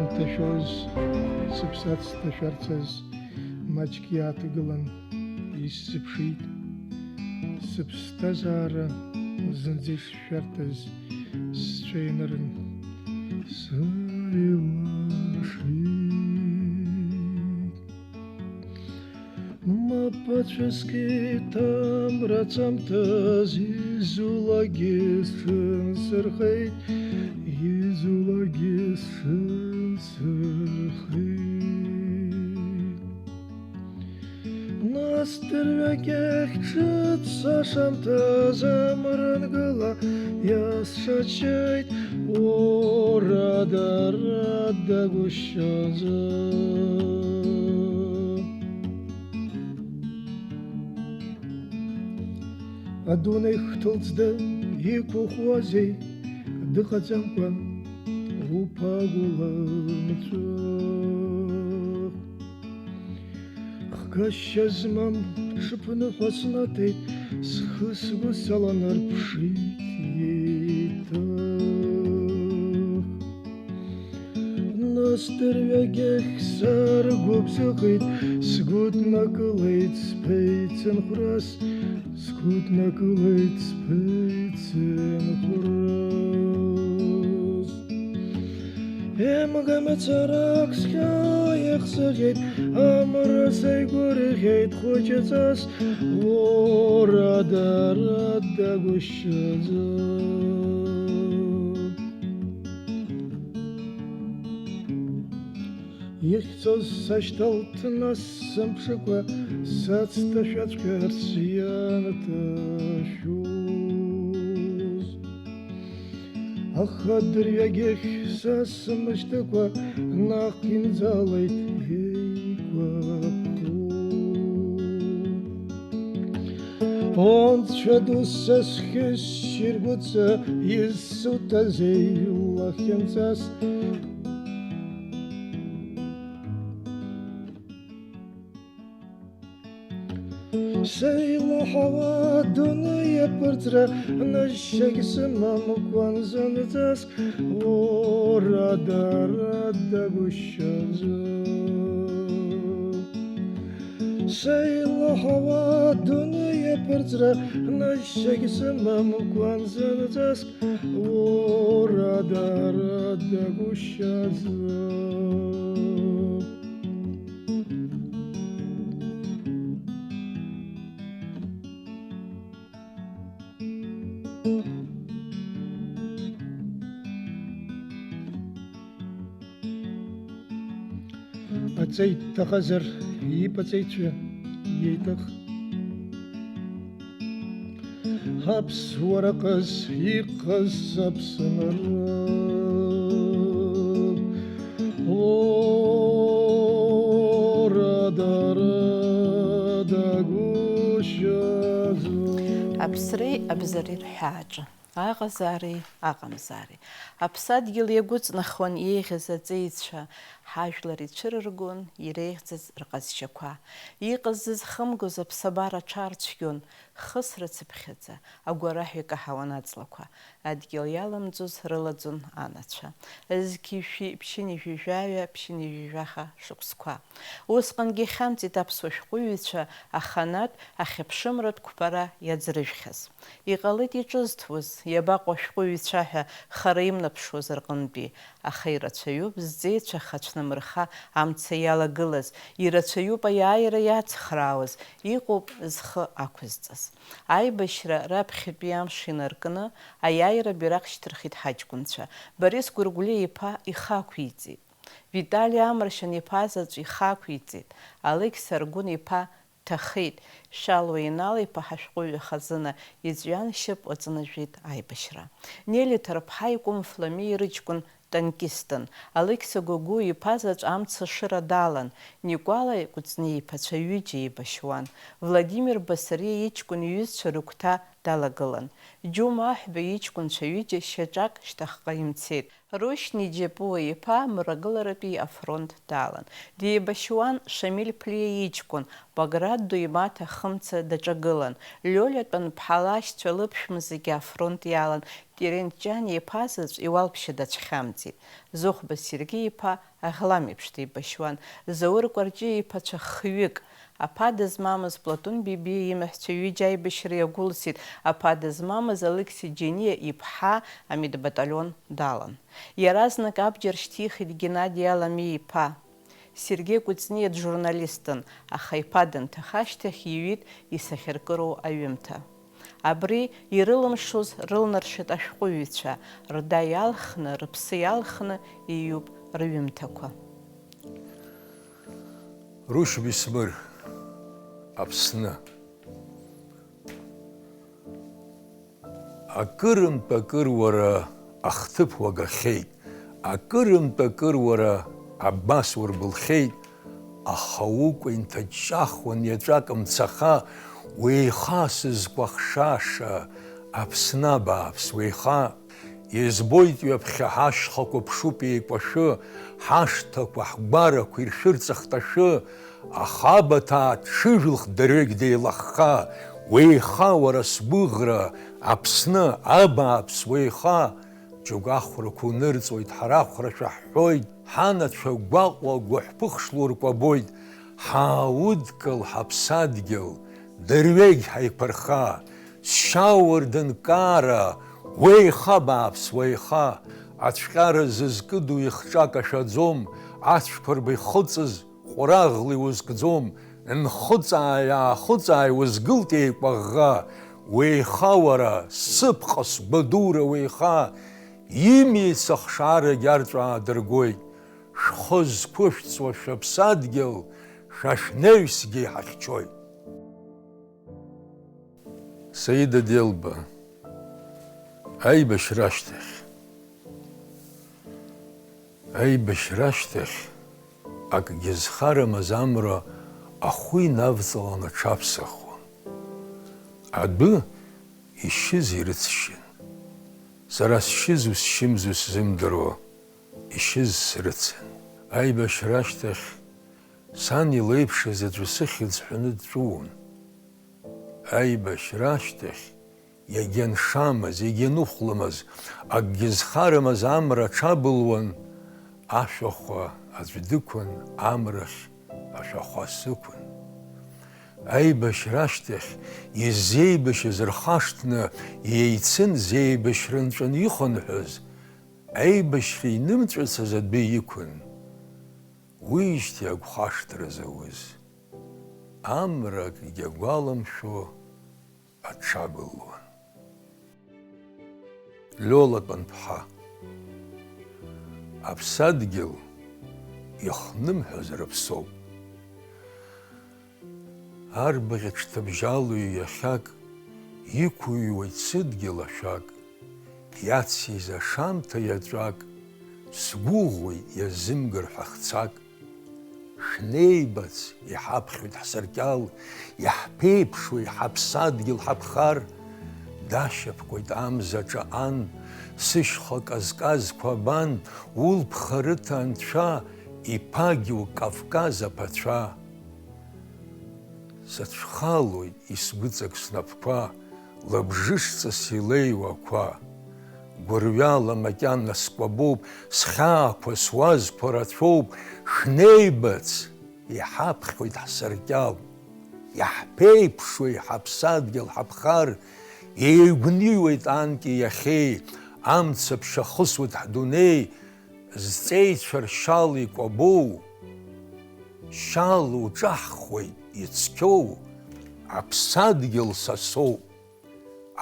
Илҭашәоз, сыԥсац сҭашәарцаз, маҷк иааҭгылан исзыԥшит, сыԥсҭазаара зынӡа ишшәарҭаз сцәеинырын сеилашит. Мапацәыскит амрацамҭаз изулагьы сшынсырхеит, изулагьы сшынсырхеит. Нас дырҩагьых ҿыц-ашамҭаз амрынгыла иасшачеит, рада-рада гәышьазы. Адунеи хҭылҵда иқәыхуазеи, дыҟаӡамкәа уԥагәылымҵәах. Хгашьа змам ҽыԥныҳәа снаҭеит, схы-сгәы саланарԥшит еиҭах. Нас дырҩагьых саргәыбзыӷит, сгәы днакылеит сԥеицынхәрас, сгәы днакылеит сԥеицынхәрас. Емгамыцарак схьа иахсыӷьеит, амра саигәырӷьеит хәыҷыҵас, рада-рада гәышьазы. Ихьӡоз сашьҭалт, нас сымԥшыкәа, сацҭашәаҵәҟьарц ианҭашәоз. Аха дырҩагьых са сымышьҭыкәа, наҟ инӡалеит еикәаԥо. Онцәа ду са схы сшьиргәыҵа, изсуҭазеи лахьынҵас, сеилаҳауа адунеи аԥырҵра, нышьагь сымам гәанзанҵас, рада-рада гәышьазы. Сеилаҳауа адунеи аԥырҵра, нышьагь сымам гәанзанҵас, рада-рада гәышьазы. Аҵеиҭахазар ипаҵеицәа иеиҭах, аԥсуара ҟаз иҟаз аԥсынра, рада-рада гәышьазы. Аԥсреи абзареи рҳәааҿы, аҟазаареи аҟамзаареи, аԥсадгьыл иагәыҵнахуан еиӷьыз аҵеицәа, ҳажәлар ицәырыргон иреиӷьӡаз рҟазшьақәа. Иҟаз зызхымгоз аԥсабара ҽаарцәгьон, хысрацыԥхьаӡа, агәараҳәа икаҳауан аҵлақәа. Адгьыл иаламӡоз рылаӡон анацәа. Зқьи ԥшьынижәижәаҩа, ԥшьынижәижәаха шықәсқәа. Усҟангьы ихьамҵит аԥсуа шәҟәыҩҩцәа аханатә, ахьыԥшымратә қәԥара иаӡрыжәхьаз. Иҟалеит иҿызҭуаз, иабаҟоу ашәҟәыҩҩцәа ҳәа хара имнаԥшуаз рҟынтәи. Аха ирацәаҩуп зҵеицәа хацәнамырха амца иалагылаз, ирацәаҩуп аиааира иацхраауаз, иҟоуп зхы ақәызҵаз. Аибашьра раԥхьатәи амш инаркны, аиааира бираҟ шьҭырхит ҳаҷкәынцәа. Борис Гәыргәлиа-иԥа ихы ақәиҵеит. Витали Амрашьан-иԥа заҵә ихы ақәиҵеит. Алықьса Аргәын-иԥа ҭахеит. Шалуа Инал-иԥа ҳашәҟәыҩҩы хазына иҵәҩан шьып ыҵнажәеит аибашьра. Нели Ҭарԥҳа икәым Фламеи рыҷкәын танкистын. Алықьса Гәыгәу-иԥа заҵә амца шыра далан. Никәала Кәыҵниа-иԥацәа ҩыџьа еибашьуан. Владимир Басариа иҷкәын иҩызцәа рыгәҭа далагылан. Џьума аҳәба иҷкәынцәа ҩыџьа шьаҿак шьҭахьҟа имцеит. Рушьни Џьапуа иԥа Мрагыларатәи афронт далан. Деибашьуан Шамиль Ԥлиа иҷкәын, Баграт ду имаҭа Хымца даҿагылан. Лиолиа Тәанԥҳа лашьцәа лыԥшәма зегьы афронт иалан. Терентџьан иԥа заҵә иуалԥшьа дацәхьамҵит. Зыхәба Сергеи иԥа аӷлам еиԥш деибашьуан. Заур Кәарҷиа иԥацәа хҩык. Аԥа дызмамыз Платон Бибиа имаҳәцәа ҩыџьа аибашьра иагәылсит. Аԥа дызмамыз Алықьси Џьениа иԥҳа амедбаталион далан. Иаразнак абџьар шьҭихит Геннади Аламиа иԥа. Сергеи Кәыҵниа джурналистын, аха иԥа данҭаха ашьҭахь иҩит исахьаркыроу аҩымҭа. Абри ирылымшоз рылнаршәит ашәҟәыҩҩцәа, рда иалхны, рыԥсы иалхны иҩуп рҩымҭақәа. Рушь Бисмыр, Аԥсны. Акырынтә акыр уара ахҭыԥ уагахьеит, акырынтә акыр уара абас урбылхьеит, аха ukәа инҭаҷҷахуан иаҵәак мцаха, уеиха сызкәахшаша, Аԥсны абааԥс уеиха. Избоит ҩаԥхьа ҳашьхақәа ԥшуп еикәашәы, ҳашҭақәа, ҳгәарақәа иршәырҵахт ашәы, аха абаҭаа ҽыжәлх дырҩегь деилахха, уеиха уара сгәыӷра, Аԥсны абааԥс уеиха. Џьоук ахәрақәа унырҵуеит, ҳара ахәрашәа ҳҳәоит, ҳанацәа гәаҟуа гәыҳәԥыхшла уркәабоит, ҳааудкыл ҳаԥсадгьыл, дырҩегь ҳаиқәырха, сшьаур дынкаара, уеиха бааԥс уеиха. Ацәҟьара зызкыду ихҿак ашәаӡом, ацәқәырба ихыҵыз ҟәраӷла иузкӡом, нхыҵааи узгылт еикәаӷӷа, уеиха уара, сыԥҟа сгәадура уеиха. Имиц ахшаарагь арҵәаа аадыргоит, шәхы зқәышәҵуа шәаԥсадгьыл, шәашәнеҩсгьы иҳахьчоит. Саида Делба, аибашьра ашьҭахь, акгьы зхарамыз амра ахәы инавҵалан аҽаԥсахуан. Адәы ишьыз ирыцшьын. Сара сшьызу сшьымзу сзымдыруа, ишьыз срыцын. Аибашьра ашьҭахь сан илеиԥшыз аӡәы сыхьӡ ҳәаны дҵәуон. Аибашьра ашьҭахь иагьаншамыз, иагьаныхәламыз, акгьы зхарамыз амра аҽабылуан, ашәахәа аӡәы дықәын, амрахь ашәахәа сықәын. Аибашьра ашьҭахь иззеибашьыз рхашҭны иеицын зеибашьра нҵәаны ихынҳәыз, аибашьра инымҵәацыз адәы иқәын. Уиижьҭеи агәхашҭра зауз, амра акгьы агәаламшәо аҽабылуан. Лиола Тәанԥҳа, аԥсадгьыл ихнымҳәаз рыԥсоуп. Арбаӷь ҽҭыбжьалуҩ иахьак, иқәыҩуеит сыдгьыл ашәак, иациз ашамҭа иаҵәак, сгәыӷуеит иазымгар ҳәа хцак. Шәнеибац иҳаԥхьоит ҳсаркьал, иаҳԥеиԥшуеит ҳаԥсадгьыл ҳаԥхар, дашьапкуеит амза ҿаҟан, сышьха казказқәа абан, улԥха рыҭа анцәа, иԥагьоу Кавказ аԥацәа. Сацәхалоит исгәыҵак снапқәа, лабжышҵас илеиуа ақәа. Гәырҩала макьана скәабоуп, схьаақәа суазқәа рацәоуп, шәнеибац иҳаԥхьоит ҳсаркьал, иаҳԥеиԥшуеит ҳаԥсадгьыл ҳаԥхар, еигәниуеит анки иахьеи, амца ԥшьахысуеит ҳдунеи, зҵеицәа ршьала икәабоу, шьала уҿаҳхуеит ицқьоу, аԥсадгьыл сасоуп,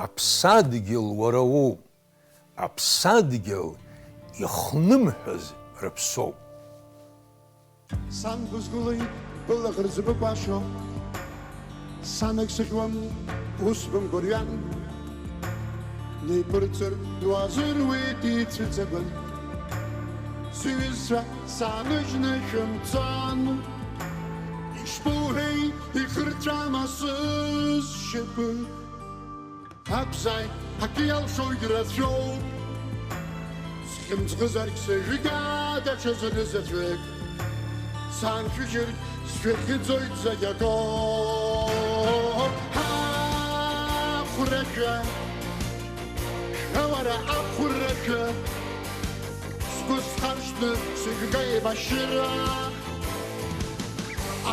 аԥсадгьыл уара уоуп, аԥсадгьыл ихнымҳәаз рыԥсоуп. Сан бызгылеит былаӷырӡ быкәашо, санагьсыхьуам ус бымгәырҩан, неиԥырҵыр дуазыруеит ицәыҵаган, сҩызцәа сааныжьны шәымцан, ишԥоуҳәеи ихырҵәама сызшьапы, Абзай, акиалшоит рацәоуп. Схьымӡӷызаргь сыжәга даҽазынызаҵәык. Саншәыжьыргь сшәыхьӡоит зегь акоуп. Ахәрашәа, шәауара ахәрашәа, сгәы схаршҭны сыжәга еибашьыра.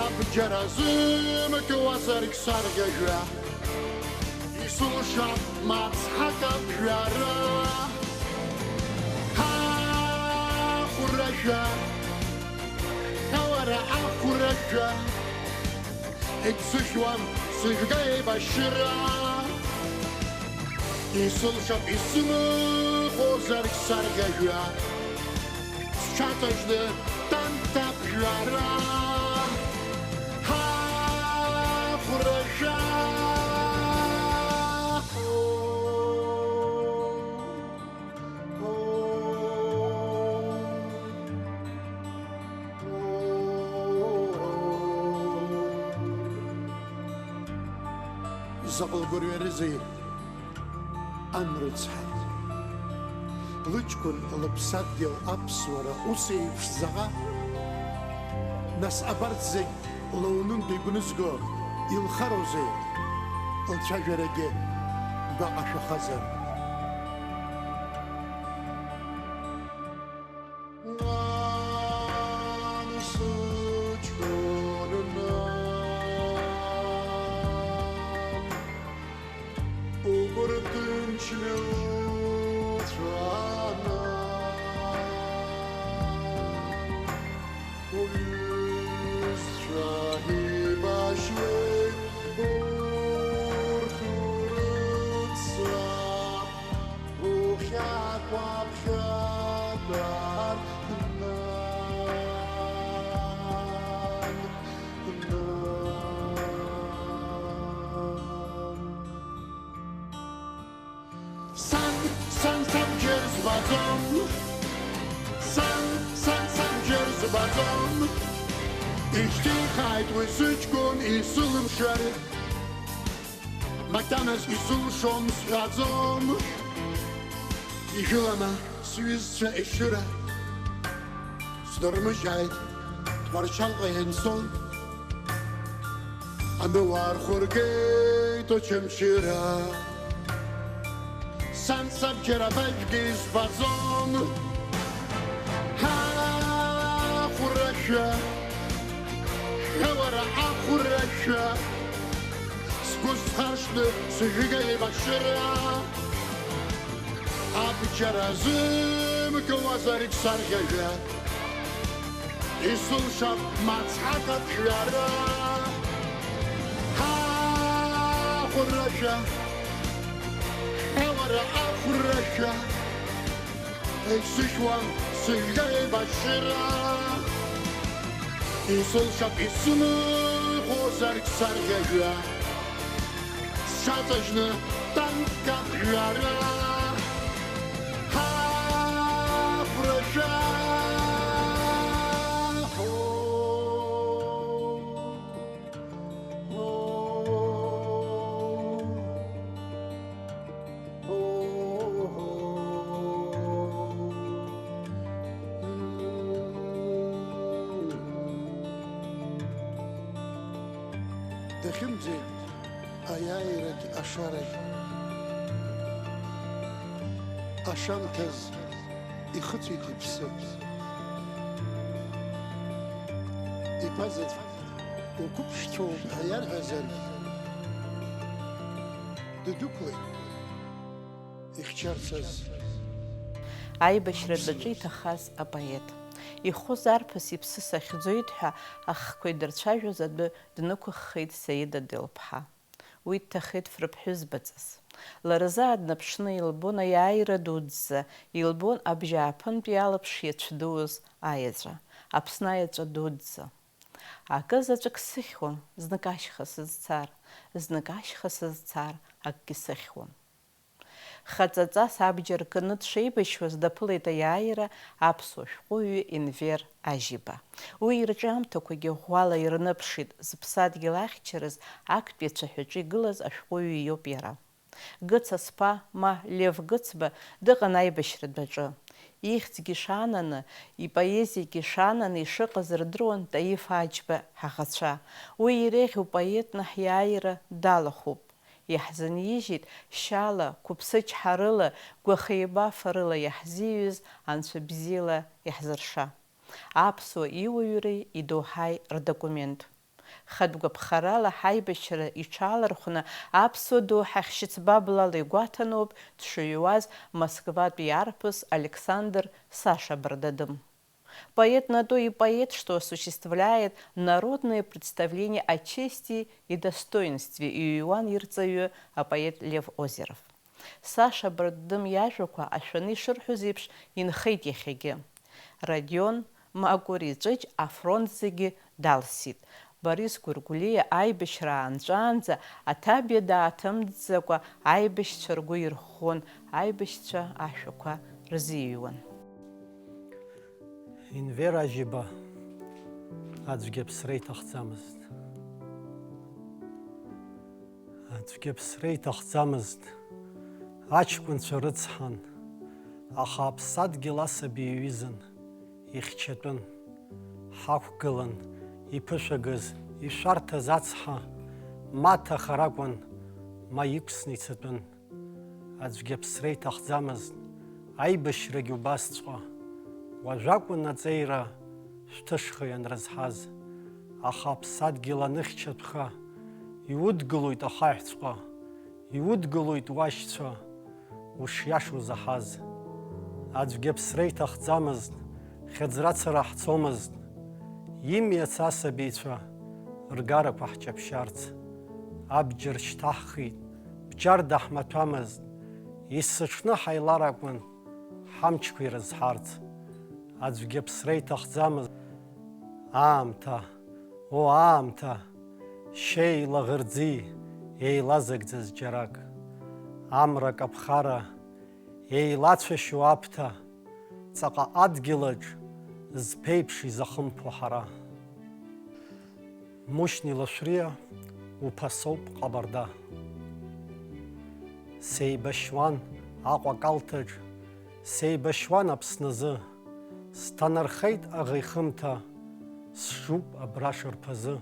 Абџьар азымакуазаргь саргьажәа, исылшап мацҳак аԥжәара. Ахәрашәа, шәауара ахәрашәа, егьсыхьуам сыжәга еибашьыра. Исылшап исымыхәозаргь саргьажәа, сҽаҵажьны танҭаԥжәара. Ахәрашәа. Заҟылгәырҩарызеи анрыцҳа, лыҷкәын лыԥсадгьыл аԥсуара ус еиԥш заҟа, нас абарҭ зегь лыунынтә игәнызго илхароузеи, лцәажәарагьы гәаҟа шәахазар. Ich Stichheit with Südkun Isulum Schwere Magdanas Isul Shoms Razom Ich Hülama Suizce Eschura Stormujait Tvarchalqa Henson Anduar Khurgeit O Chemshira San Sabjera Bajgis Bazom Ha Khurasha Хавара ахурашәа, сгәы схаршҭны сыжәга еибашьыра. Абџьар азымкуазаргь саргьажәа, исылшап мацҳак аԥжәара. Ахурашәа, хавара ахурашәа, егьсыхьуам сыжәга еибашьыра. Исылшап исымыхәозаргь саргьажәа, сҽаҵажьны танҭкаԥжәара. Ахәрашәа. Дахьымӡеит аиааирагь ашарагь, ашамҭаз ихыҵәеит иԥсы. Иԥазаҵә уқәыԥшқьоуп ҳәа иарҳәазаргь, дыдәықәлеит ихьчарцаз. Аибашьратәаҿы иҭахаз апоет. Ихәыз арԥыс иԥсы сахьӡоит ҳәа ахқәа идырцәажәоз адәы днықәыххеит Саида Делԥҳа. Уи дҭахеит фырԥҳәызбаҵас. Лара заа днаԥшны илбон аиааира дуӡӡа, илбон абжьааԥынтәи алаԥш иацәдууз аеҵәа, Аԥсны аеҵәа дуӡӡа. Акы заҵәык сыхьуан, знык ашьха сызцар, знык ашьха сызцар, акгьы сыхьуан. Хаҵаҵас абџьар кны дшеибашьуаз даԥылеит аиааира аԥсуа шәҟәыҩҩы Енвер Ажьиба. Уи ирҿиамҭақәагьы ӷәӷәала ирныԥшит, зыԥсадгьыл ахьчарыз актәи ацәаҳәаҿы игылаз ашәҟәыҩҩы иоуп иара. Гыц Асԥа ма Лев Гыцба дыҟан аибашьратәаҿы. Ихьӡгьы шананы, ипоезиагьы шананы ишыҟаз рдыруан Таиф Аџьба ҳаӷацәа. Уи иреиӷьу поетны ҳиааира далахәуп. Иаҳзынижьит шьала, қәыԥсычҳарыла, гәахеибафарыла иаҳзиҩыз Анцәа бзиала иаҳзырша. Аԥсуа иуаҩреи идоуҳаи рдокумент. Хатә гәаԥхарала ҳаибашьра иҽалархәны аԥсуа доуҳа хьшьыцба блала игәаҭаноуп дшыҩуаз Москватәи арԥыс Александр Саша Бардадым. Поэт на то и поэт, что осуществляет народное представление о чести и достоинстве, и Иоанн Ирцаҩы, а поэт Лев Озеров. Саша Бардадым иажәақәа ашәаны ишырҳәоз еиԥш инхеит иахьагьы. Радион Магәыр иҵәыџь афронт зегьы далсит. Борис Гәыргәлиа аибашьра аанҵәаанӡа аҭабиа дааҭымҵӡакәа аибашьцәа ргәы ирххон, аибашьцәа ашәақәа рзиҩуан. Инвера Ажьба аӡәгьы аԥсра иҭахӡамызт. Аӡәгьы аԥсра иҭахӡамызт. Аҷкәынцәа рыцҳан, аха аԥсадгьыл асаби иҩызан, ихьчатәын, ҳақәгылан, иԥышәагыз, ишәарҭаз ацҳа, маҭа ракәын, ма иқәсны ицатәын. Аӡәгьы аԥсра иҭахӡамызт, аибашьрагьы убасҵәҟьа. Уажәакәын аҵеира шәҭышха ианрызҳаз, аха аԥсадгьыл аныхьчатәха, иудгылоит ахаҳәҵәҟьа, иудгылоит уашьцәа, ушиашоу заҳаз. Аӡәгьы аԥсра иҭахӡамызт, хьыӡрацара ҳцомызт, имиац асабицәа ргарақәа ҳҷаԥшьарц. Абџьар шьҭаҳхит, бџьар даҳмаҭәамызт, исыҽны ҳаилар акәын, ҳамчқәа ирызҳарц. Аӡәгьы аԥсра иҭахӡамызт. Аамҭа, аамҭа, шьеи лаӷырӡи еилазыгӡаз џьарак. Амра каԥхара, еилацәашьо аԥҭа, ҵаҟа адгьылаҿ зԥеиԥш изахымԥо ҳара. Мушьни Лашәриа уԥа соуп Ҟабарда. Сеибашьуан Аҟәа калҭаҿ, сеибашьуан Аԥсназы, сҭанархеит аӷа ихымҭа, сжуп абра шарԥазы.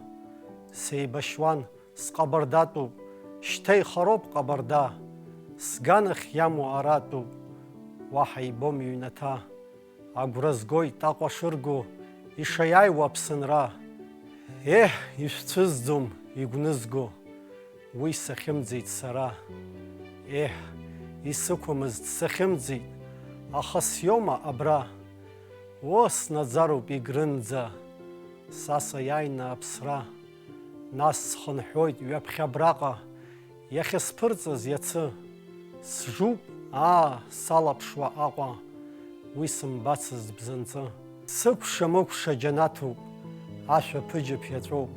Сеибашьуан, сҟабардатәуп, шьҭа ихароуп Ҟабарда, сганахь иамоу аратәуп, уаҳа ибом иҩнаҭа. Агәра згоит Аҟәа шырго, ишаиааиуа Аԥсынра. Еҳ, ишәцәызӡом игәнызго, уи сахьымӡеит сара. Еҳ, исықәымызт сахьымӡеит, аха сиома абра. Снаӡароуп егрынӡа, са саиааины аԥсра. Нас схынҳәоит ҩаԥхьа абраҟа, иахьасԥырҵыз иацы. Сжуп, салаԥшуа Аҟәа, уи сымбацызт бзанҵы. Сыкәша-мыкәша џьанаҭуп, ашәаԥыџьаԥ иаҵәоуп.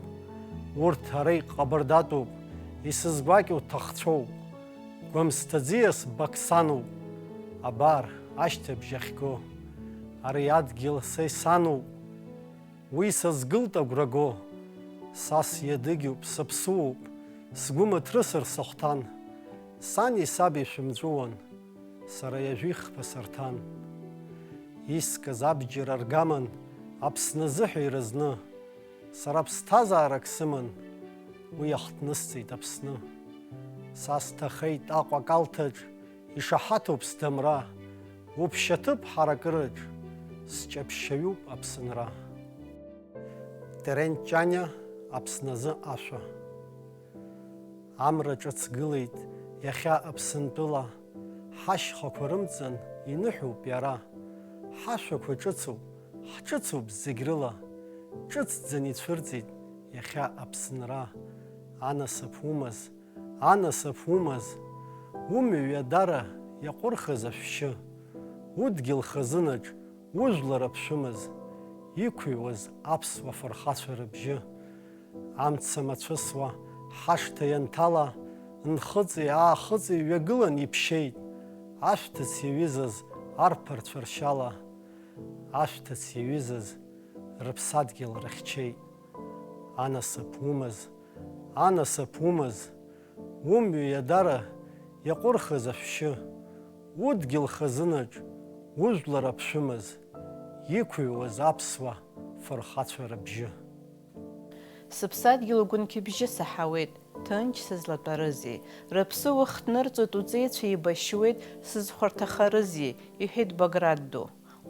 Урҭ ара иҟабардатәуп, исызгәакьоу ҭахцәоуп. Гәамсҭаӡиас Бақсануп, абар ашьҭыбжь ахьго. Ари адгьыл са исануп, уи сазгылт агәраго. Са сиадыгьуп, саԥсуоуп, сгәы мыҭрысыр сахәҭан. Сани саби шәымҵәуан, сара иажәихԥа сарҭан. Искыз абџьар аргаман, Аԥсназы ҳәа иразны. Сара ԥсҭазаарак сыман, уи иахҭнысҵеит Аԥсны. Са сҭахеит Аҟәа калҭаҿ, ишаҳаҭуп сдамра. Уԥшьаҭыԥ ҳаракыраҿ, сҷаԥшьаҩуп Аԥсынра. Терент Ҷаниа Аԥсназы ашәа. Амра ҿыцгылеит иахьа Аԥсынтәыла, ҳашьхақәа рымҵан иныҳәоуп иара. Ҳашәақәа ҿыцуп, ҳҿыцуп зегь рыла, ҿыцӡан ицәырҵит иахьа Аԥсынра. Анасыԥ умаз, анасыԥ умаз, умҩадара иаҟәырхыз ашәшьы. Удгьыл хазынаҿ ужәлар аԥшәымаз, иқәыҩуаз аԥсуа фырхацәа рыбжьы. Амца мацәысуа ҳашҭа ианҭала, нхыҵи аахыҵи ҩагылан иԥшьеит. Ашәҭыц иаҩызаз арԥарцәа ршьала, ашәҭыц иаҩызаз рыԥсадгьыл рыхьчеит. Анасыԥ умаз, анасыԥ умаз, умҩа иадара иаҟәырхыз ашәшьы, удгьыл хазынаҿ, ужәлар аԥшәымаз, иқәыҩуаз аԥсуа фырхацәа рыбжьы. Сыԥсадгьыл гәынқьбжьы саҳауеит, ҭынч сызлатәарызеи, рыԥсы уахҭнырҵоит уҵеицәа еибашьуеит, сызхәарҭахарызеи, иҳәеит Баграт ду.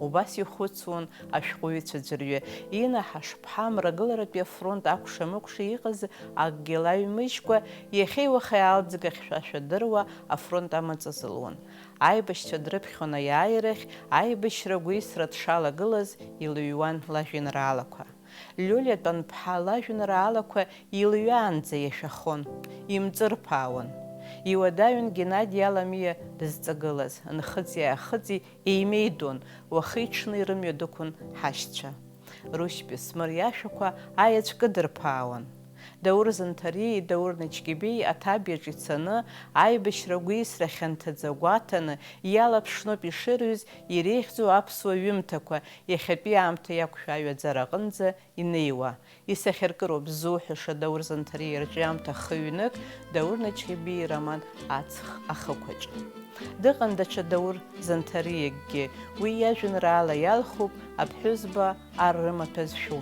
Убас ихәыцуан ашәҟәыҩҩцәа ӡәырҩы. Инаҳашԥҳа Мрагыларатәи афронт акәша-мыкәша иҟаз акгьы лаҩмыжькәа, иахьеи уахеи алӡга хьшәашәа-дыруа афронт амаҵ азылуан. Аибашьцәа дрыԥхьон аиааирахь, аибашьра гәеисра дшалагылаз илыҩуан лажәеинраалақәа. Лиолиа Тәанԥҳа лажәеинраалақәа илҩаанӡа иашәахон, имҵырԥаауан. Иуадаҩын Геннади Аламиа дызҵагылаз, нхыҵи-аахыҵи еимеидон, уахи-ҽни рымҩа дықәын ҳашьцәа. Рушьпи Смыр иашәақәа аеҵә кыдырԥаауан. Даур Занҭариеи Даур Начкьебеи аҭабиаҿ ицаны, аибашьра гәеисра хьанҭаӡа гәаҭаны, иалаԥшноуп ишырҩыз иреиӷьӡоу аԥсуа ҩымҭақәа, иахьатәи аамҭа иақәшәаҩаӡара аҟынӡа инеиуа. Исахьаркыроуп ззуҳәаша Даур Занҭариеи рҿиамҭа хыҩнык, Даур Начкьебеи ироман Аҵх ахықәаҿ. Дыҟан даҽа Даур Занҭариакгьы, уи иажәеинраала иалхуп аԥҳәызба ар рымаҭәа зшәу.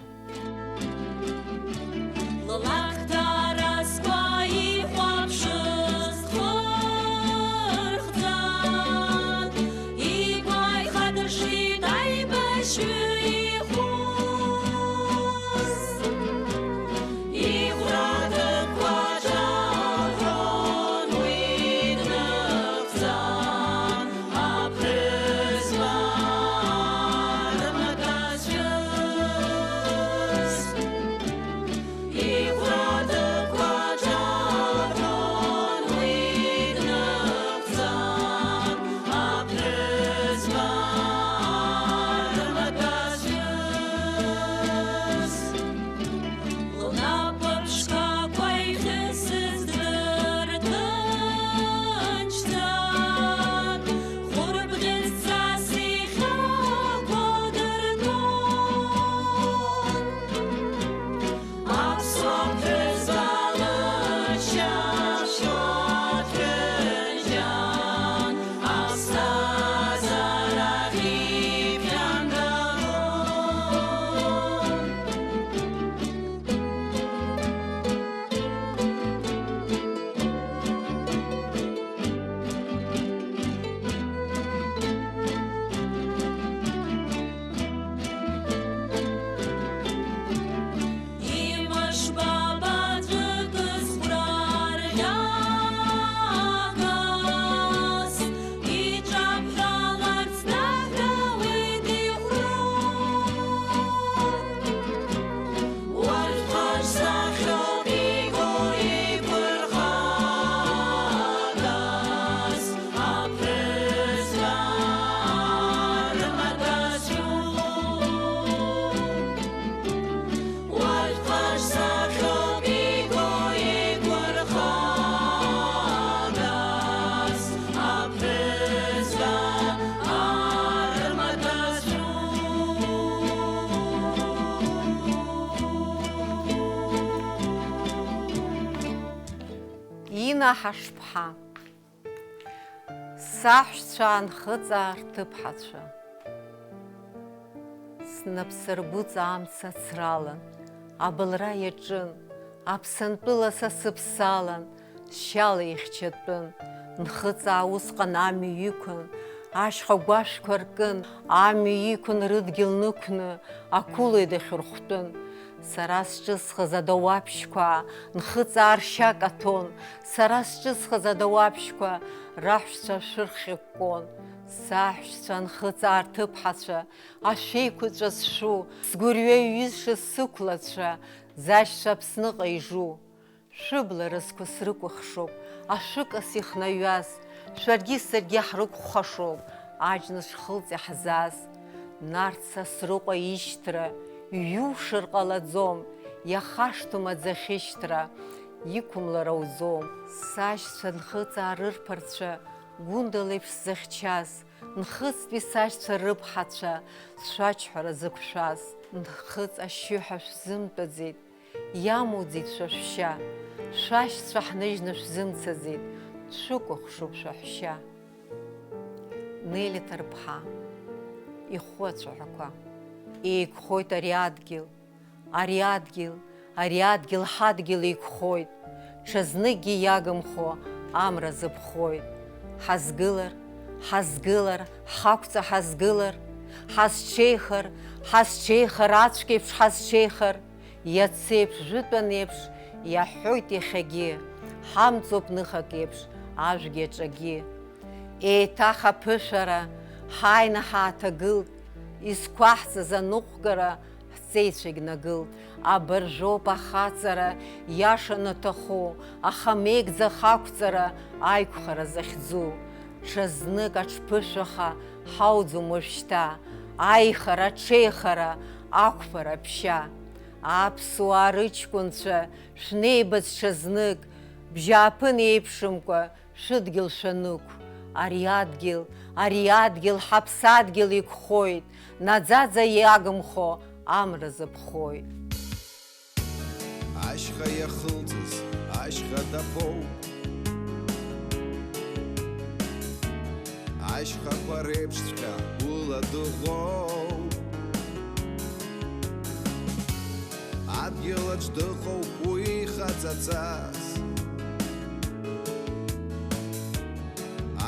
Инаҳашԥҳа, саҳәшьцәа анхыҵаа рҭыԥҳацәа, снапсыргәыҵа амца ацралан, абылра иаҿын, аԥсантәыла са сыԥсалан, шьала ихьчатәын, нхыҵаа усҟан амҩа иқәын, ашьха гәашәқәа ркын, амҩа иқәын рыдгьыл нықәны, ақәылаҩ дахьырхәтәын. Сара сҿысхыз адауаԥшьқәа нхыҵаа ршьа каҭәон, сара сҿысхыз адауаԥшьқәа раҳәшьцәа шәырхьа ккон. Саҳәшьцәа нхыҵаа рҭыԥҳацәа, ашәеиқәаҵәа зшу, сгәырҩа иҩызша сықәлацәа, зашьцәа Аԥсныҟа ижу. Шәыбла рызқәа срыкәыхшоуп, ашәыкас ихнаҩаз, шәаргьы саргьы ҳрықәхәашоуп, аџьныш хылҵ иаҳзаз. Нарҭ Сасрыҟәа ишьҭра, иҩушыр ҟалаӡом, иахашҭуам аӡахьышьҭра, иқәымлар ауӡом. Сашьцәа нхыҵаа рырԥарцәа, гәындалеиԥш захьчаз, нхыҵтәи сашьцәа рыԥҳацәа, шәаџьҳәара зықәшәаз. Нхыҵ ашьшьыҳәа шәзымтәаӡеит, иамуӡеит шәа шәшьа, шәашьцәа ҳныжьны шәзымцаӡеит, Дшыкәыхшоуп шәаҳәшьа. Нели Ҭарԥҳа, ихәы ацәаҳәақәа. Еиқәхоит ари адгьыл, ари адгьыл, ари адгьыл ҳадгьыл еиқәхоит. Ҽазныкгьы иагымхо амра зыԥхоит. Ҳазгылар, ҳазгылар, ҳақәҵа ҳазгылар, ҳазҽеихар, ҳазҽеихар, ацәгьеиԥш ҳазҽеихар, иацеиԥш, жәытәан еиԥш, иаҳҳәоит иахьагьы, ҳамҵоуп ныхак еиԥш, ажәгьы аҿагьы. Еиҭах аԥышәара, ҳааины ҳааҭагылт, изқәаҳҵаз аныҟәгара, ҳҵеицәагь нагылт. Абыржәоуп ахаҵара, иашаны аҭаху, аха меигӡа хақәҵара, аиқәхара захьӡу. Ҽазнык аҽԥышәаха, ҳауӡом уажәшьҭа, аихара, аҽеихара, ақәԥара, ԥшьа. Аԥсуаа рыҷкәынцәа, шәнеибац ҽазнык, бжьааԥын еиԥшымкәа, шәыдгьыл шәанықә. Ари адгьыл, ҳаԥсадгьыл иқәхоит, наӡаӡа иагымхо амра зыԥхоит. Ашьха иахылҵыз, ашьха даԥоуп. Ашьхақәа реиԥшҵәҟьа ула дыӷоуп. Адгьылаҿ дыҟоуп уи хаҵаҵас.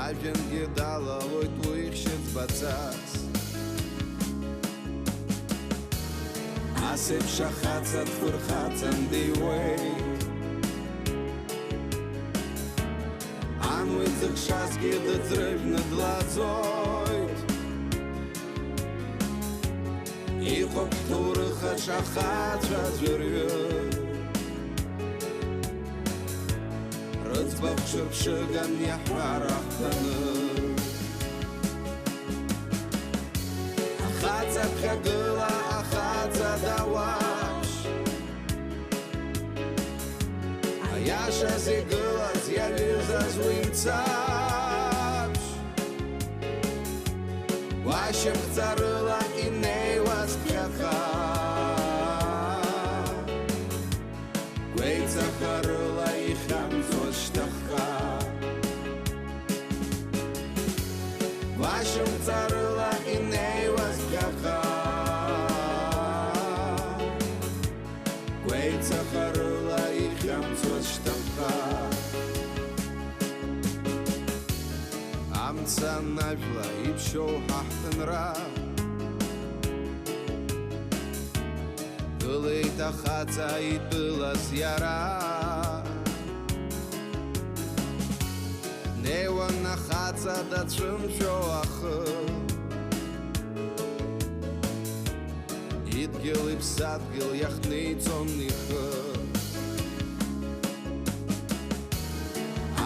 Ажәҩангьы далалоит уи хьшьыцбацас. Асеиԥш ахаҵа дфырхаҵан диуеит. Ан уи дзыхшазгьы дыӡрыжәны длаӡоит. Иҟоуп ҭоурыхаҿ ахацәа ӡәырҩы. Рыӡбахә ҽырԥшыган иаҳҳәар ахҭаны. Ахаҵа ԥхьагыла, ахаҵа дауаԥшь. Аиашаз игылаз иаҩызаз уи мцаԥшь. Уашьымхӡарыла инеиуаз ԥхьаха. Гәеиҵахарыла ихьамҵуаз шьҭахьха. Уашьымхӡарыла инеиуаз ԥхьаха. Гәеиҵахарыла ихьамҵуаз шьҭахьха. Амца анажәла иԥшьоу ҳаҳҭынра. Гылеит ахаҵа итәылаз иара. Днеиуан ахаҵа дацәымшәо ахы. Идгьыл иԥсадгьыл иахниҵон ихы.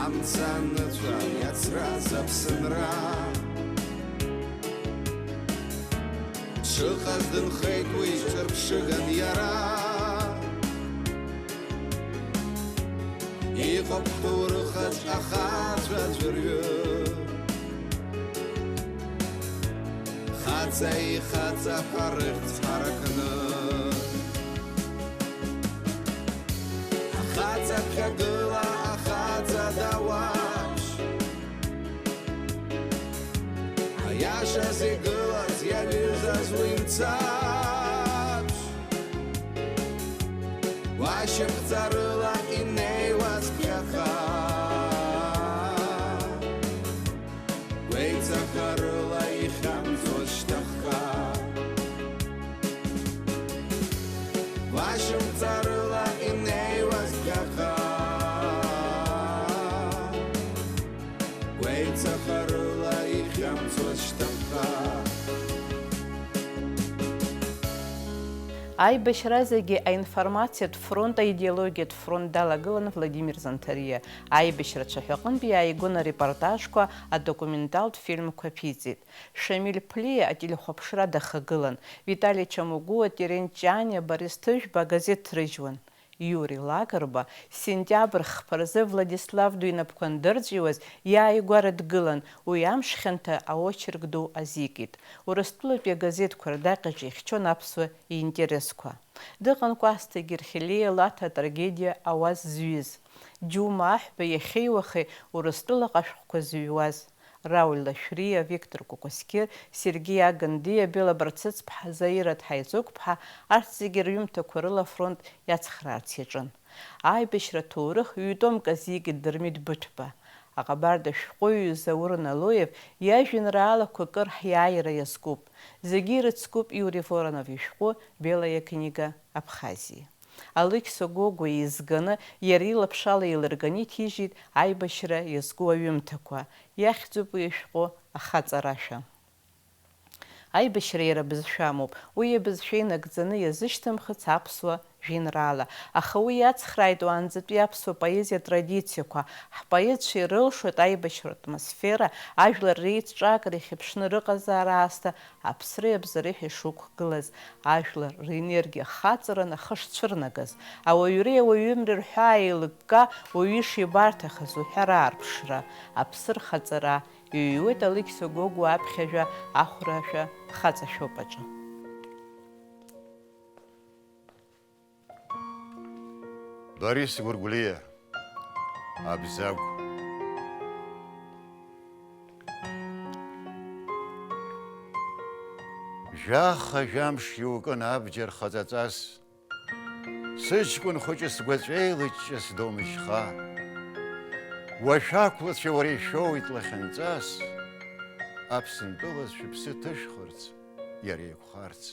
Амца аныцәа иацраз аԥсынра. Дшыҟаз дынхеит уи ҽырԥшыган иара. Иҟоуп ҭоурыхаҿ ахацәа ӡәырҩы. Хаҵа ихаҵа ҳәа рыхьӡ ҳаракны. Ахаҵа ԥхьагыла, ахаҵа дауаԥшь. Аиашаз игылаз иаҩызаз уи мцаԥшь. Уашьымхӡарыла инеиуаз ԥхьаха. Гәеиҵахарыла ихьамҵуаз шьҭахьха. Уашьымхӡарыла инеиуаз ԥхьаха. Гәеиҵахарыла ихьамҵуаз шьҭахьха. Аибашьра зегьы аинформациатә фронт, аидеологиатә фронт далагылан Владимир Занҭариа. Аибашьра цәаҳәаҟынтә иааигон арепортажқәа, адокументалтә фильмқәа ԥиҵит. Шамиль Ԥлиа ателехәаԥшра дахагылан. Витали Чамугуа, Терент Ҷаниа, Борис Ҭыжәба агазеҭ рыжьуан. Иури Лагарба сентиабр хԥаразы Владислав ду инапқәа андырӡәӡәауаз иааигәара дгылан, уи амш хьанҭа аочерк ду азикит. Урыстәылатәи агазеҭқәа рдаҟьаҿ ихьчон аԥсуа иинтересқәа. Дыҟан Кәасҭа Герхелиа Лаҭа атрагедиа ауаз зҩыз. Џьума аҳәба иахьеиуахеи Урыстәылаҟа ашәҟәқәа зыҩуаз. Рауль Лашәриа, Виктор Кукускир, Сергеи Агандиа, Бела Барцыц-ԥҳа, Заира Ҭҳаиҵыгә-ԥҳа арҭ зегьы рҩымҭақәа рыла афронт иацхраарц иаҿын. Аибашьра аҭоурых ҩтомк азикит Дырмит Быҭәба. Аҟабарда ашәҟәыҩҩы Заур Налоев иажәеинраалақәа кыр ҳиааира иазкуп. Зегьы ирыцкуп Иури Воронов ишәҟәы Белая книга Абхазии. Алықь Согогәа изганы иара илаԥш ала еилырганы иҭижьит аибашьра иазку аҩымҭақәа. Иахьӡуп уи ашәҟәы ахаҵарашәа. Аибашьра иара бызшәа амоуп. Уи абызшәа инагӡаны иазышьҭымхыц аԥсуа жәеинраала. Аха уи иацхрааит уаанӡатәи аԥсуа поезиа традициақәа. Ҳпоетцәа ирылшоит аибашьра атмосфера, ажәлар реидҿакра ихьыԥшны рыҟазаара аасҭа, аԥсреи абзареи ишықәгылаз, ажәлар ренергиа хаҵаран ахы шцәырнагаз, ауаҩреи ауаҩымреи рҳәаа еилыкка уаҩы ишибарҭахаз уҳәара аарԥшра, аԥсы рхаҵара иҩуеит Алықь Согогәа аԥхьажәа ахәрашәа хаҵа шәопаҿы. Борис Гургулия, Абзагә. Жәаха жәамш иукын абџьар хаҵаҵас, сыҷкәын хәыҷы сгәаҵәеилыҷҷа сдомышьха. Уашәақәлацәа уара ишәоуит лахьынҵас, Аԥсынтәылаз шәыԥсы ҭышәхырц, иара еиқәхарц.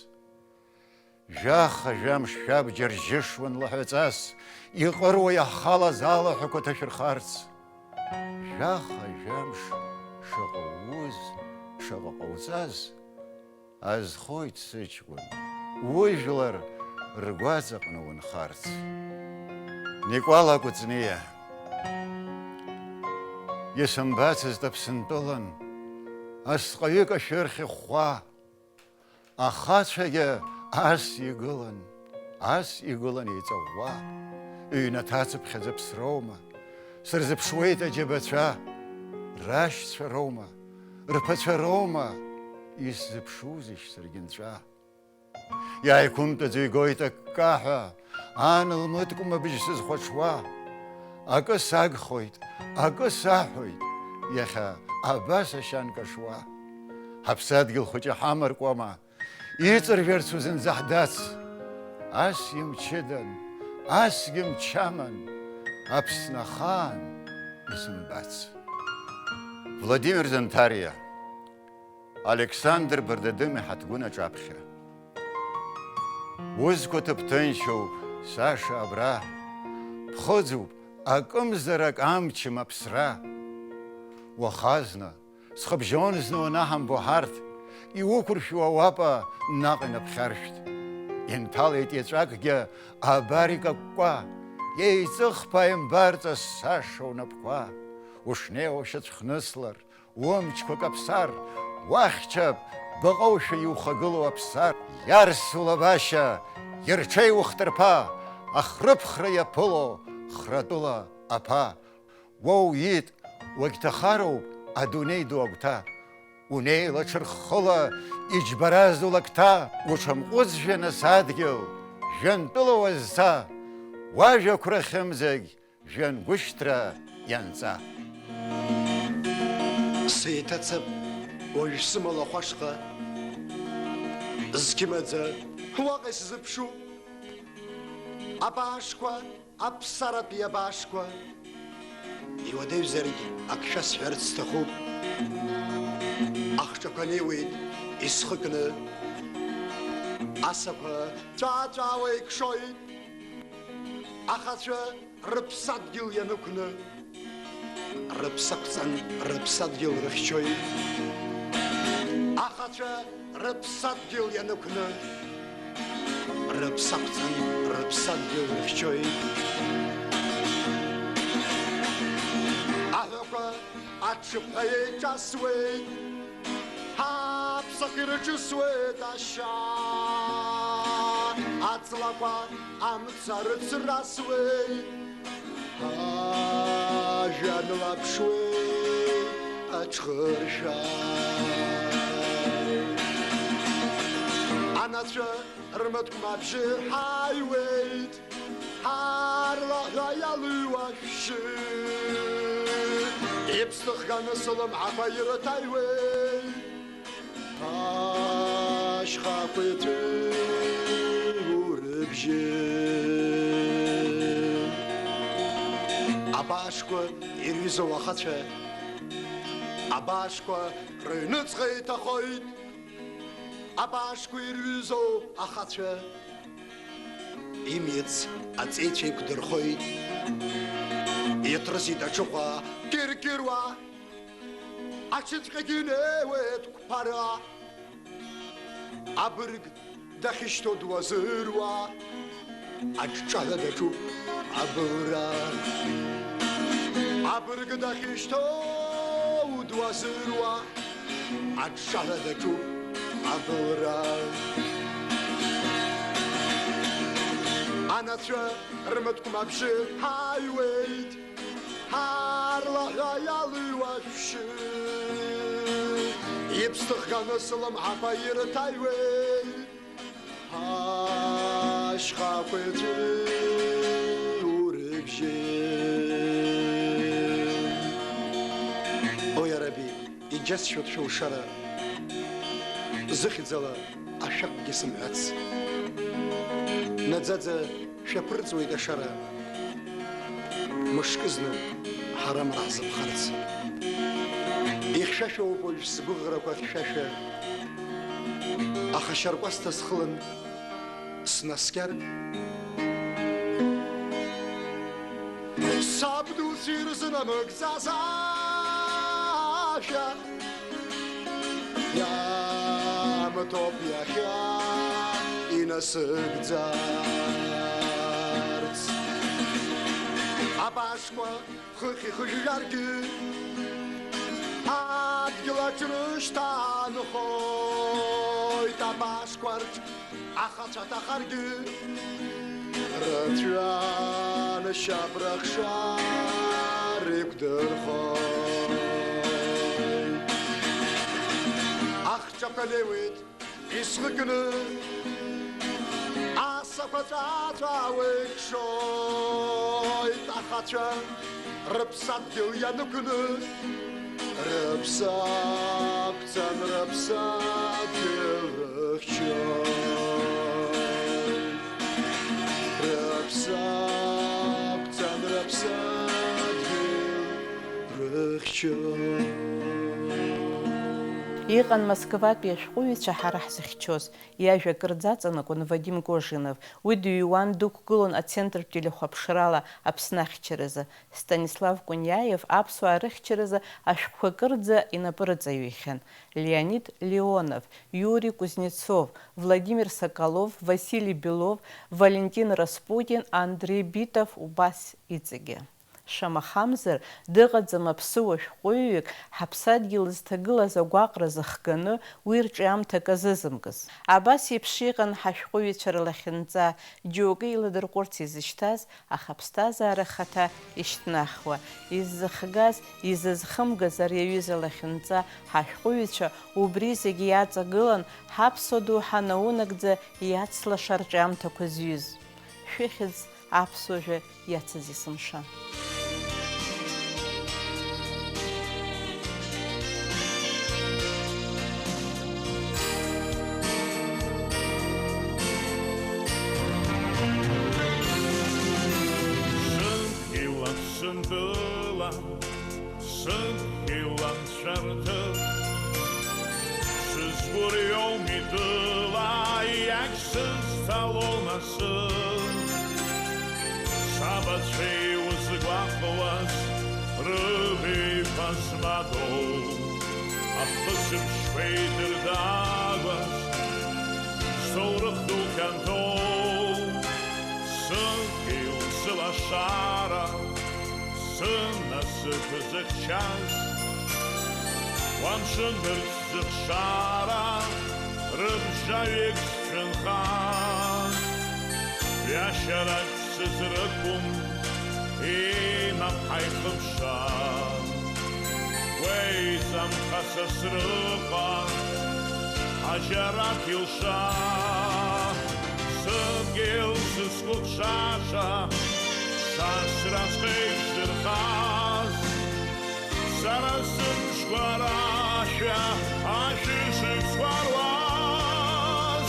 Жәаха жәамш шәабџьар жьышуан лаҳәаҵас, иҟыруа иаҳхалаз алаҳәақәа ҭашәырхарц. Жәаха жәамш шаҟа уыз, шаҟа ҟауҵаз, азхоит сыҷкәын, ужәлар ргәаҵаҟны унхарц. Никәала Кәыҵниа, исымбацызт Аԥсынтәылан, асҟаҩык ашәырхь ӷәӷәа, ахацәагьы ас игылан еиҵаӷәӷәа, ҩнаҭацыԥхьаӡа ԥсроума, сырзыԥшуеит аџьабацәа, рашьцәа роума, рԥацәа роума, исзыԥшузеишь саргьы нҵәа. Иааиқәымтәаӡо игоит аккаҳәа, ан лмыткәма бжь сызхәаҽуа, акы сагхоит, акы саҳәоит, иахьа абас ашьан кашуа. Ҳаԥсадгьыл хәыҷы ҳамаркуама, иҵыржәарц узынӡа ҳдац, ас имчыдан, асгьы мчаман, Аԥсны ахаан исымбац. Владимир Зонтариа, Александр Бардадым иҳаҭгәын аҿаԥхьа. Узқәа ҭыԥҭынчоуп, Саша абра, ԥхыӡуп акымзарак амчым аԥсра. Уахазна, схыбжьон зны уанаҳамбо ҳарҭ, иуқәыршәу ауапа наҟ инаԥхьаршәҭ. Инҭалеит еҵәакгьы абар икакәкәа, еиҵыхԥа имбарҵас Саша унапқәа. Ушнеиуа шьацәхныслар, умчқәа каԥсар, уахьчап баҟоушәа иухагылоу аԥсар. Иарсу лабашьа, ирҽеиуа хҭырԥа, ахрыԥхра иаԥыло хратәыла аԥа. Уа уиит, уагьҭахароуп адунеи ду агәҭа. Унеила ҽырххыла иџьбаразу лакҭа, уҽамҟәыҵжәа нас адгьыл, жәантәыла уазца, уажәақәра хьымӡагь жәангәышьҭра ианҵа. Сеиҭацап уажә сымала хәашҟа, зқьымаӡа уаҟа исзыԥшу, абаашқәа, аԥсаратәи абаашқәа, иуадаҩзаргь ак шәасҳәарц сҭахуп. Ахҿақәа неиуеит исхыкны, асақәа ҵәаа-ҵәаауа икшоит, ахацәа рыԥсадгьыл ианықәны, рыԥсақәҵан рыԥсадгьыл рыхьчоит. Ахацәа рыԥсадгьыл ианықәны, рыԥсақәҵан рыԥсадгьыл рыхьчоит. Аҳәақәа аҽыԥҳәа еиҿасуеит, ҳаԥсахы ирыҿысуеит ашьа. Аҵлақәа амца рыцрасуеит, ажәҩан лаԥшуеит аҽхыршәа. Анацәа рмат мабжир хайвейт харла гаялуаши ипстах ганасалам абайра тайвей ашхапыты урыбжи абашко ирвизо вахача абашко рынцгай тахойт абашко ирвизо ахача имец ацечек дырхойт итрси дачуа киркирва ачицкагиневет пара абрг дахишто дуазырва аччала дачу абра абрг дахишто дуазырва аччала дачу абра анатра рматкум абши хайвейт харла гаялуаши ипстах ганасалам абайра тайвей ашхапыты урыбжи ой араби иджас шот шушара зыхидзала ашак гисмац надзадза шапрцуй дашара мышкызну харам разым харц ихшашо больш сгуграква хшаша ахашаркваста схлын снаскер сабду сирзна мгзазаша я матопьяха и насыгдзарц абашква хыхи хыжарги адгилачрыштан хой табашкварч ахачата харги ратран шабрахша рыбдырхой ахчапалевит исхыкны асафататравыкшой тахача рыбсадгил янукны рыбсапцан рыбсадгил рыхчой рыбсапцан рыбсадгил рыхчой Иҟан Москватәи ашәҟәыҩҩцәа ҳара ҳзыхьчоз, иажәа кырӡаҵанакуан Вадим Гожинов, уи дыҩуан дықәгылон ацентртә телехәаԥшрала Аԥсны ахьчаразы. Станислав Куниаев аԥсуаа рыхьчаразы ашәҟәқәа кырӡа инапы рыҵаҩихьан. Леонид Леонов, Юрий Кузнецов, Владимир Соколов, Василий Белов, Валентин Распутин, Андрей Битов убас иҵегьы. Шамахамзар, дыҟаӡам аԥсыуа шәҟәыҩҩык ҳаԥсадгьыл зҭагылаз агәаҟра зыхганы уи рҿиамҭак азызымгаз. Абас еиԥш иҟан ҳашәҟәыҩҩцәа рлахьынҵа, џьоукы иладырҟәырц изышьҭаз, аха аԥсҭазаара хаҭа ишьҭнахуа, иззыхгаз, изызхымгаз ари аҩыза лахьынҵа ҳашәҟәыҩҩцәа убри зегьы иаҵагылан, ҳаԥсуа доуҳа наунагӡа иацлаша арҿиамҭақәа зҩыз. Шәыхьӡ аԥсуажәа иацыз есымша. Hajarat Yilsha сразхейзерхаз Сарасым шквараща, ашишик сварлаз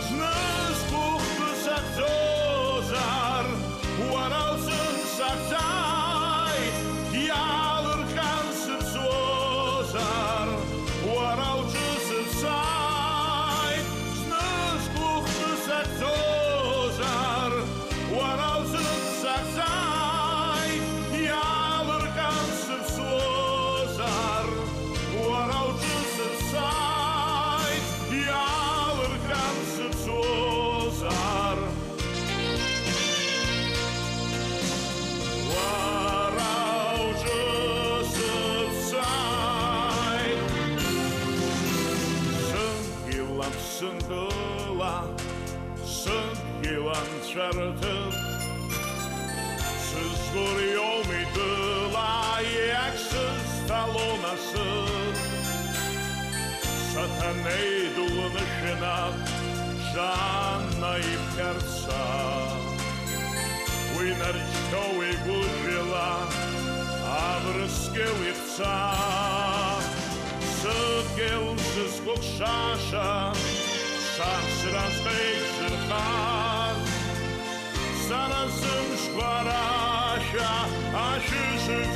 Зныз кухты сакзозар, уаралсын сакзай Ялырхан сырсозар, уаралчы сырсай Зныз кухты сакзозар, уаралсын сакзай Ялырхан сырсозар, уаралчы сырсай Ялырхан сырсозар Сынгыла, сынгылан чарытып Сыз көрüyolмыйдыла, яксыз талонасы Сатаней дулыны шынап, жанна ипкарса Уйнарчковы гужила, абрыскел ипца Сыгелсыз кокшаша, сансыразхейзерхаз Санасым шквараша, ашышык